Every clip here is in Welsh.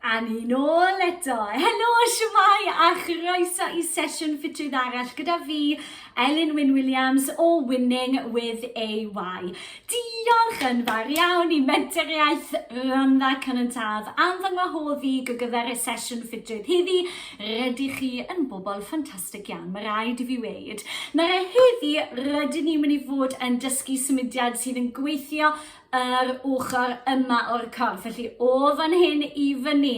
A ni nôl eto. Helo, shwmai, a chroeso I sesiwn ffitrwydd arall gyda fi, Elin Wyn Williams o Winning with AY. Diolch yn fawr iawn I mentoriaeth Rhondda Cynantaf am fy ngwahoddi gyfer y sesiwn ffitrwydd heddi. Rydych chi yn bobl ffantastig iawn, mae rhaid I fi weid. Nawr heddi, rydyn ni mynd I fod yn dysgu symudiad sydd yn gweithio yr ochr yma o'r corff, felly o fan hyn I fyny.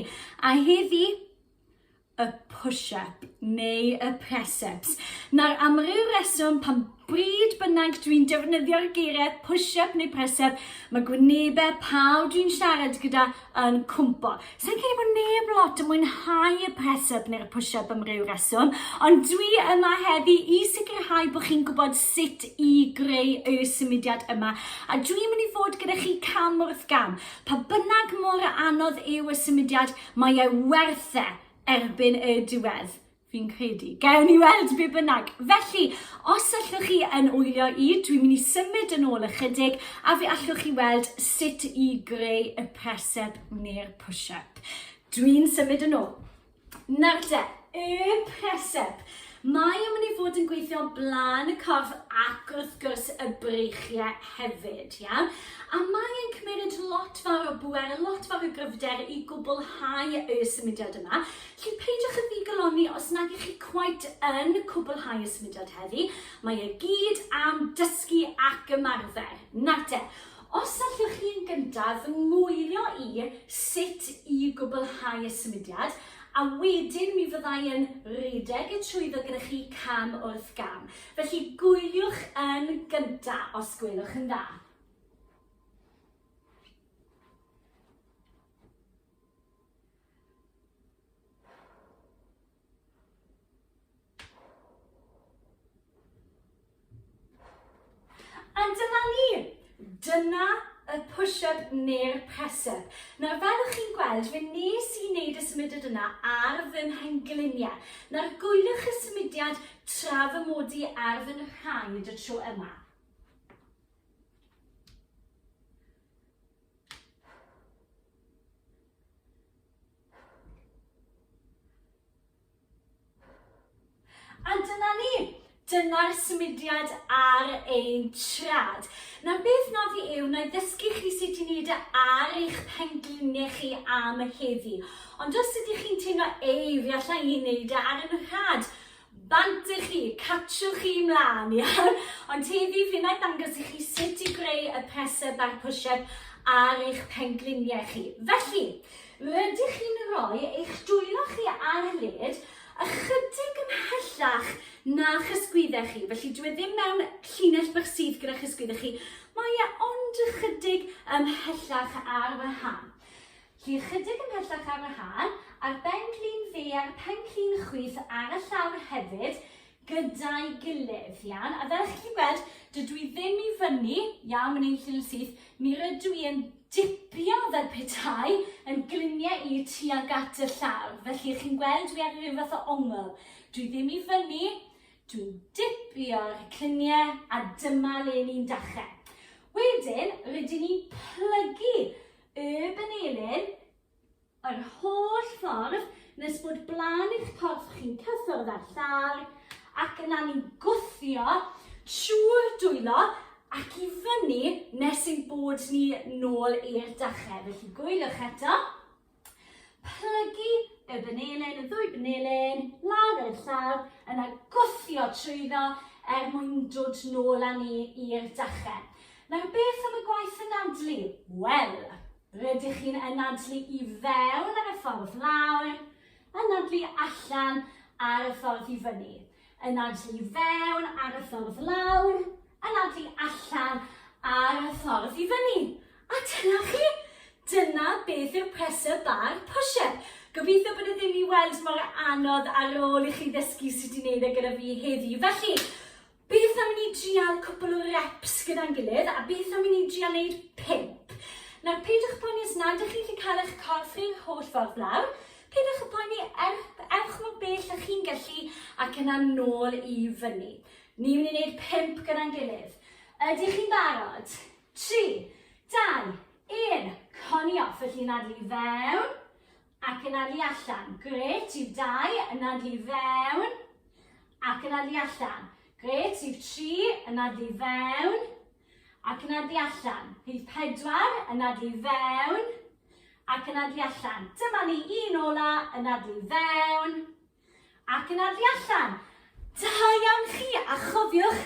A heddi, y push-up neu y press-ups. Nawr, am ryw reswm, pan bryd bynnag dwi'n defnyddio'r geiriau push-up neu press-up, mae gwynebau pawb dwi'n siarad gyda yn cwmpo. Sa'n credu bod neb lot yn mwynhau y press-up neu'r push-up am ryw reswm, ond dwi yma heddi I sicrhau bod chi'n gwybod sut I greu y symudiad yma. A dwi'n mynd I fod gyda chi cam wrth gam. Pa bynnag mor anodd yw y symudiad, mae e werth e erbyn y diwedd. Fi'n credu. Gawn ni weld be bynnag. Felly, os allwch chi yn wylio I, dwi'n mynd I symud yn ôl ychydig a fe allwch chi weld sut I greu y press-up neu'r push-up. Dwi'n symud yn ôl. Nawr te, y press-up. Mae yn mynd I fod yn gweithio blaen y corff ac wrth gwrs y breichiau hefyd, iawn? A mae'n cymryd lot fawr o bwer, lot fawr o gryfder I gwblhau y symudiad yma. Felly peidiwch y ddigaloni os nag ych chi cweit yn cwblhau y symudiad heddi. Mae gyd am dysgu ac ymarfer. Nawr te, os allwch chi yn gyntaf fy ngwylio I sut I gwblhau y symudiad, a wedyn mi fyddai yn redeg y trwyddo gyda chi cam wrth gam. Felly gwyliwch yn gyntaf os gwelwch yn dda. A dyna ni. Dyna y push-up neu'r press-up. Nawr fel ych chi'n gweld, fe nes I wneud y symudiad yna ar fy mhengliniau. Nawr gwyliwch y symudiad tra fy mod I ar fy nhaid y tro yma. A dyna ni. Dyna'r symudiad ar ein trad. Nawr beth na fi yw, na I ddysgu chi sut I wneud ar eich pengliniau chi am heddi. Ond os ydych chi'n teimlo, fi allai I wneud ar yn rhad, bant I chi, catchwch chi mlaen, iawn? Ond heddi fi na I ddangos I chi sut I greu y press-up a'r push-up ar eich pengliniau chi. Felly, rydych chi'n rhoi eich dwylo chi ar y led, ychydig ymhellach na chysgwyddau chi. Felly dwi ddim mewn llinell bach sydd gyda chysgwyddau chi. Mae ond ychydig ymhellach ar fy han. Felly ychydig ymhellach ar fy han, a'r benglin fe a'r penglin chwith ar y llawr hefyd gyda'i gilydd, iawn? A fel chi'n gweld, dydw I ddim I fyny, iawn, mynd i'n llun syth, mi rydw I yn dipio fel petai yn gliniau I tuag at y llawr. Felly chi'n gweld dwi ar ryw fath o ongl. Dwi ddim I fyny, dwi'n dipio'r cliniau a dyma le ni'n dachrau. Wedyn, rydyn ni plygu y benelyn yr holl ffordd nes bod blaen eich corff chi'n cyffwrdd ar llawr ac yna ni'n gwthio trwy'r dwylo ac I fyny nes ein bod ni nôl i'r dachrau. Felly gwyliwch eto. Plygu y benelyn, y ddwy benelyn, lawr i'r llawr, yna gwthio trwyddo mwyn dod nôl â ni i'r dachrau. Nawr beth am y gwaith anadlu? Wel, rydych chi'n anadlu I fewn ar y ffordd lawr, anadlu allan ar y ffordd I fyny. Anadlu fewn ar y ffordd lawr, anadlu allan ar y ffordd I fyny. A dyna chi, dyna beth yw'r press-up a'r push-up. Gobeithio bod ddim I weld mor anodd ar ôl I chi ddysgu sut I wneud gyda fi heddi. Felly, beth am I ni drial cwpl o reps gyda'n gilydd a beth am I ni drial wneud 5. Nawr, peidiwch poeni os nad ydych chi'n cael eich corff chi'n holl ffordd lawr. Peidiwch poeni ewch mor bell ych chi'n gallu ac yna nôl I fyny. Ni'n mynd I wneud 5 gyda'n gilydd. Ydych chi'n barod? 3, 2, 1, coni off. Felly nadlu fewn, ac yn adlu allan. Gret, yw 2 yn adlu fewn ac yn adlu allan. Gret, yw 3 yn adlu fewn ac yn adlu allan. Bydd 4 yn adlu fewn ac yn adlu allan. Dyma ni un ola yn adlu fewn ac yn adlu allan. Da iawn chi, a chofiwch,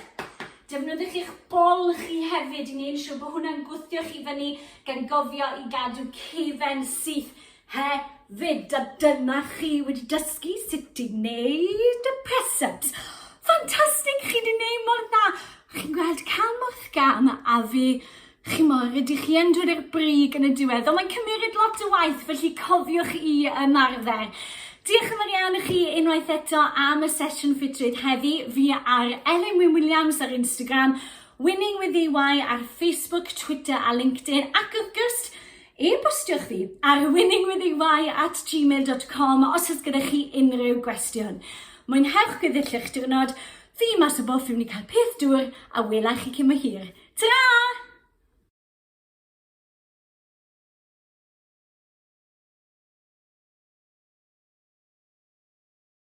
defnyddiwch eich bol chi hefyd i wneud siŵr bod hwnna'n gwthio chi fyny gan gofio i gadw cefen syth hefyd. A dyna chi wedi dysgu sut i wneud y press-ups. Ffantastig, chi wedi wneud mor dda. Chi'n gweld cael moth gam a fi, chi mor, ydych chi yn dod i'r brig yn y diwedd, ond mae'n cymryd lot o waith, felly cofiwch i ymarfer. Diolch yn fawr iawn i chi unwaith eto am y sesiwn ffitrwydd heddi. Fi ar Elin Wyn Williams ar Instagram, Winning with EY ar Facebook, Twitter a LinkedIn, ac wrth gwrs, e-bostiwch fi ar winningwithy@gmail.com os oes gyda chi unrhyw gwestiwn. Mwynhewch gweddill eich diwrnod, fi mas o boff i wni cael peth dŵr a welai chi cyn hir. Ta-ra!